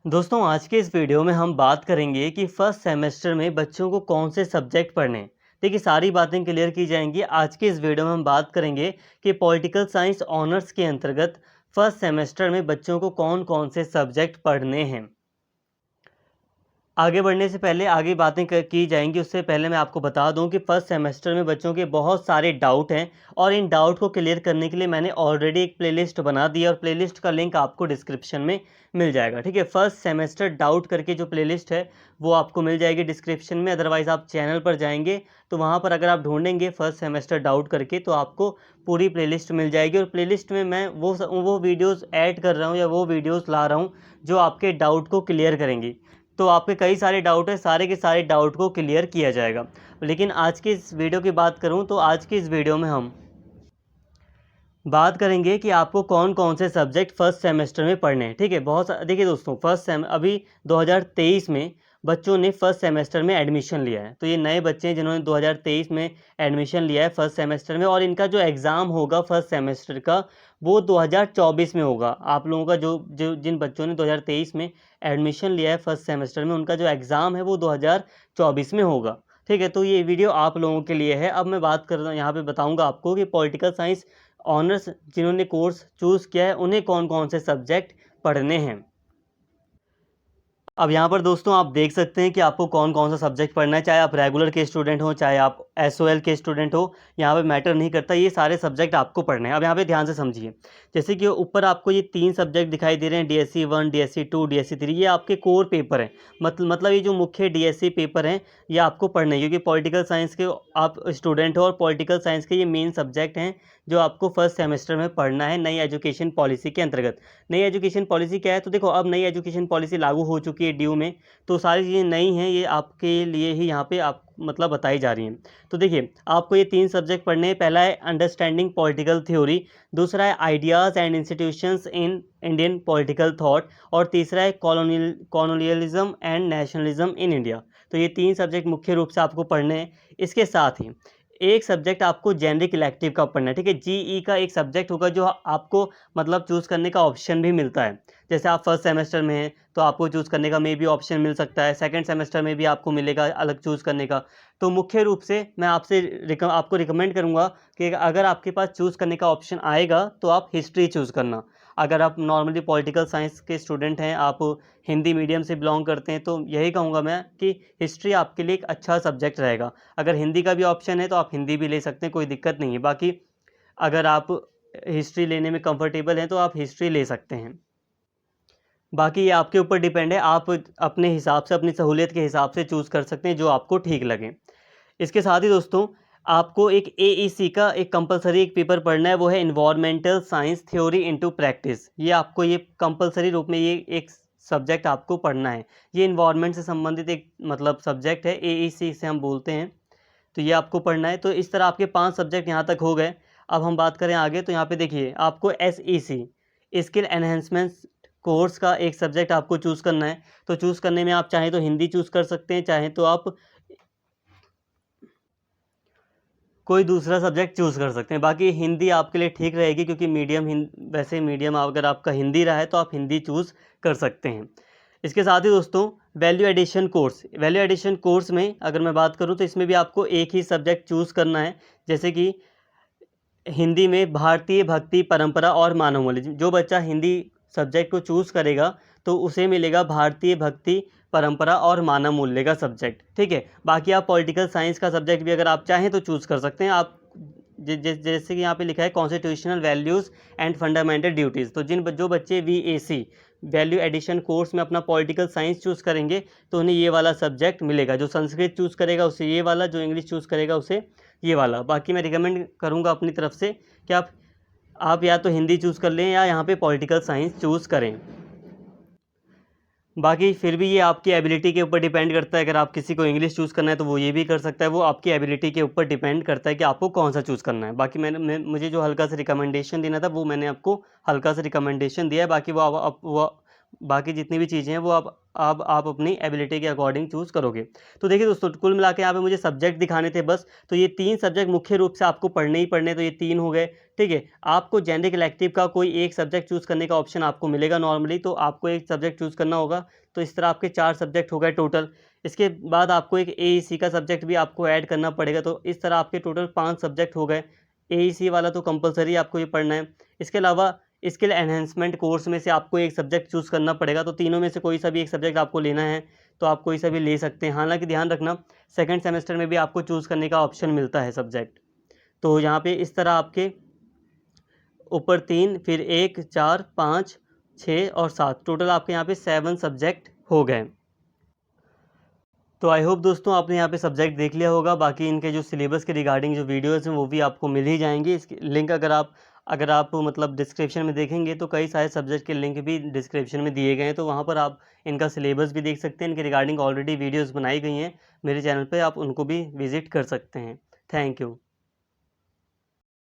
दोस्तों आज के इस वीडियो में हम बात करेंगे कि फर्स्ट सेमेस्टर में बच्चों को कौन से सब्जेक्ट पढ़ने हैं। देखिए सारी बातें क्लियर की जाएंगी। आज के इस वीडियो में हम बात करेंगे कि पॉलिटिकल साइंस ऑनर्स के अंतर्गत फर्स्ट सेमेस्टर में बच्चों को कौन कौन से सब्जेक्ट पढ़ने हैं। आगे बढ़ने से पहले आगे बातें की जाएंगी, उससे पहले मैं आपको बता दूं कि फर्स्ट सेमेस्टर में बच्चों के बहुत सारे डाउट हैं और इन डाउट को क्लियर करने के लिए मैंने ऑलरेडी एक प्लेलिस्ट बना दी है और प्लेलिस्ट का लिंक आपको डिस्क्रिप्शन में मिल जाएगा। ठीक है, फर्स्ट सेमेस्टर डाउट करके जो प्लेलिस्ट है वो आपको मिल जाएगी डिस्क्रिप्शन में। अदरवाइज़ आप चैनल पर जाएंगे तो वहाँ पर अगर आप ढूंढेंगे फर्स्ट सेमेस्टर डाउट करके तो आपको पूरी प्लेलिस्ट मिल जाएगी। और प्लेलिस्ट में मैं वो वीडियोज़ ऐड कर रहा हूँ या वो वीडियोज़ ला रहा हूँ जो आपके डाउट को क्लियर करेंगी। तो आपके कई सारे डाउट है, सारे के सारे डाउट को क्लियर किया जाएगा। लेकिन आज की इस वीडियो की बात करूं तो आज की इस वीडियो में हम बात करेंगे कि आपको कौन कौन से सब्जेक्ट फर्स्ट सेमेस्टर में पढ़ने हैं। ठीक है, देखिए दोस्तों, अभी 2023 में बच्चों ने फर्स्ट सेमेस्टर में एडमिशन लिया है। तो ये नए बच्चे हैं जिन्होंने 2023 में एडमिशन लिया है फर्स्ट सेमेस्टर में, और इनका जो एग्ज़ाम होगा फर्स्ट सेमेस्टर का वो 2024 में होगा। आप लोगों का जो जो जिन बच्चों ने 2023 में एडमिशन लिया है फर्स्ट सेमेस्टर में, उनका जो एग्ज़ाम है वो 2024 में होगा। ठीक है, तो ये वीडियो आप लोगों के लिए है। अब मैं बात कर रहा हूँ, यहाँ पे बताऊँगा आपको कि पॉलिटिकल साइंस ऑनर्स जिन्होंने कोर्स चूज़ किया है उन्हें कौन कौन से सब्जेक्ट पढ़ने हैं। अब यहाँ पर दोस्तों आप देख सकते हैं कि आपको कौन कौन सा सब्जेक्ट पढ़ना है। चाहे आप रेगुलर के स्टूडेंट हो, चाहे आप एसओएल के स्टूडेंट हो, यहाँ पे मैटर नहीं करता, ये सारे सब्जेक्ट आपको पढ़ने हैं। अब यहाँ पे ध्यान से समझिए, जैसे कि ऊपर आपको ये 3 सब्जेक्ट दिखाई दे रहे हैं, डीएससी 1, डीएससी 2, डीएससी 3, ये आपके कोर पेपर हैं। मतलब ये जो मुख्य डीएससी पेपर हैं ये आपको पढ़ने हैं, क्योंकि पॉलिटिकल साइंस के आप स्टूडेंट हो और पॉलिटिकल साइंस के ये मेन सब्जेक्ट हैं जो आपको फर्स्ट सेमेस्टर में पढ़ना है नई एजुकेशन पॉलिसी के अंतर्गत। नई एजुकेशन पॉलिसी क्या है, तो देखो अब नई एजुकेशन पॉलिसी लागू हो चुकी है ड्यू में, तो सारी चीज़ें नई हैं, ये आपके लिए ही यहाँ पे आप मतलब बताई जा रही हैं। तो देखिए आपको ये 3 सब्जेक्ट पढ़ने हैं। पहला है अंडरस्टैंडिंग पॉलिटिकल थ्योरी, दूसरा है ideas and institutions in Indian political thought, और तीसरा है colonialism and nationalism in India. तो ये 3 सब्जेक्ट मुख्य रूप से आपको पढ़ने हैं। इसके साथ ही एक सब्जेक्ट आपको जेनरिक इलेक्टिव का पढ़ना है। ठीक है, जीई का एक सब्जेक्ट होगा जो आपको मतलब चूज़ करने का ऑप्शन भी मिलता है। जैसे आप फर्स्ट सेमेस्टर में हैं तो आपको चूज़ करने का मे भी ऑप्शन मिल सकता है, सेकंड सेमेस्टर में भी आपको मिलेगा अलग चूज़ करने का। तो मुख्य रूप से मैं आपको रिकमेंड करूँगा कि अगर आपके पास चूज़ करने का ऑप्शन आएगा तो आप हिस्ट्री चूज़ करना। अगर आप नॉर्मली पॉलिटिकल साइंस के स्टूडेंट हैं, आप हिंदी मीडियम से बिलोंग करते हैं, तो यही कहूँगा मैं कि हिस्ट्री आपके लिए एक अच्छा सब्जेक्ट रहेगा। अगर हिंदी का भी ऑप्शन है तो आप हिंदी भी ले सकते हैं, कोई दिक्कत नहीं है। बाकी अगर आप हिस्ट्री लेने में कंफर्टेबल हैं तो आप हिस्ट्री ले सकते हैं। बाकी ये आपके ऊपर डिपेंड है, आप अपने हिसाब से अपनी सहूलियत के हिसाब से चूज़ कर सकते हैं जो आपको ठीक लगे। इसके साथ ही दोस्तों आपको एक एईसी का एक कंपलसरी एक पेपर पढ़ना है, वो है environmental science theory into practice. ये आपको ये कंपलसरी रूप में ये एक सब्जेक्ट आपको पढ़ना है। ये इन्वायरमेंट से संबंधित एक मतलब सब्जेक्ट है, एईसी से हम बोलते हैं, तो ये आपको पढ़ना है। तो इस तरह आपके 5 सब्जेक्ट यहाँ तक हो गए। अब हम बात करें आगे, तो यहाँ पे देखिए आपको एसईसी स्किल एनहेंसमेंट कोर्स का एक सब्जेक्ट आपको चूज़ करना है। तो चूज़ करने में आप चाहें तो हिंदी चूज़ कर सकते हैं, चाहें तो आप कोई दूसरा सब्जेक्ट चूज़ कर सकते हैं। बाकी हिंदी आपके लिए ठीक रहेगी, क्योंकि वैसे मीडियम अगर आपका हिंदी रहा है तो आप हिंदी चूज़ कर सकते हैं। इसके साथ ही दोस्तों वैल्यू एडिशन कोर्स में अगर मैं बात करूं तो इसमें भी आपको एक ही सब्जेक्ट चूज़ करना है। जैसे कि हिंदी में भारतीय भक्ति परंपरा और मानव मूल्य, जो बच्चा हिंदी सब्जेक्ट को चूज़ करेगा तो उसे मिलेगा भारतीय भक्ति परंपरा और मानव मूल्य का सब्जेक्ट। ठीक है, बाकी आप पॉलिटिकल साइंस का सब्जेक्ट भी अगर आप चाहें तो चूज़ कर सकते हैं। आप जैसे कि यहाँ पे लिखा है constitutional values and fundamental duties, तो जो बच्चे वीएसी वैल्यू एडिशन कोर्स में अपना पॉलिटिकल साइंस चूज़ करेंगे तो उन्हें ये वाला सब्जेक्ट मिलेगा। जो संस्कृत चूज़ करेगा उसे ये वाला, जो इंग्लिश चूज़ करेगा उसे ये वाला। बाकी मैं रिकमेंड करूँगा अपनी तरफ से कि आप या तो हिंदी चूज़ कर लें या यहाँ पे पॉलिटिकल साइंस चूज़ करें। बाकी फिर भी ये आपकी एबिलिटी के ऊपर डिपेंड करता है। अगर आप किसी को इंग्लिश चूज़ करना है तो वो ये भी कर सकता है, वो आपकी एबिलिटी के ऊपर डिपेंड करता है कि आपको कौन सा चूज़ करना है। बाकी मुझे जो हल्का सा रिकमेंडेशन देना था वो मैंने आपको हल्का सा रिकमेंडेशन दिया है। बाकी वो बाकी जितनी भी चीज़ें हैं वो आप अपनी एबिलिटी के अकॉर्डिंग चूज़ करोगे। तो देखिए दोस्तों, कुल मिला के यहाँ पे मुझे सब्जेक्ट दिखाने थे बस। तो ये 3 सब्जेक्ट मुख्य रूप से आपको पढ़ने ही पढ़ने, तो ये 3 हो गए, ठीक है। आपको जेनेरिक इलेक्टिव का कोई एक सब्जेक्ट चूज़ करने का ऑप्शन आपको मिलेगा नॉर्मली, तो आपको एक सब्जेक्ट चूज़ करना होगा। तो इस तरह आपके 4 सब्जेक्ट हो गए टोटल। इसके बाद आपको एक एईसी का सब्जेक्ट भी आपको ऐड करना पड़ेगा, तो इस तरह आपके टोटल 5 सब्जेक्ट हो गए। एईसी वाला तो कंपल्सरी आपको ये पढ़ना है। इसके अलावा स्किल एनहांसमेंट कोर्स में से आपको एक सब्जेक्ट चूज़ करना पड़ेगा, तो तीनों में से कोई सा भी एक सब्जेक्ट आपको लेना है, तो आप कोई सा भी ले सकते हैं। हालाँकि ध्यान रखना, सेकंड सेमेस्टर में भी आपको चूज़ करने का ऑप्शन मिलता है सब्जेक्ट। तो यहाँ पे इस तरह आपके ऊपर 3, फिर 1, 4, 5, 6 और 7, टोटल आपके यहाँ पे 7 सब्जेक्ट हो गए। तो आई होप दोस्तों आपने यहाँ पे सब्जेक्ट देख लिया होगा। बाकी इनके जो सिलेबस के रिगार्डिंग जो वीडियोज़ हैं वो भी आपको मिल ही जाएंगे। इसकी लिंक अगर आप मतलब डिस्क्रिप्शन में देखेंगे तो कई सारे सब्जेक्ट के लिंक भी डिस्क्रिप्शन में दिए गए हैं, तो वहाँ पर आप इनका सिलेबस भी देख सकते हैं। इनके रिगार्डिंग ऑलरेडी वीडियोज़ बनाई गई हैं मेरे चैनल पर, आप उनको भी विज़िट कर सकते हैं। Thank you.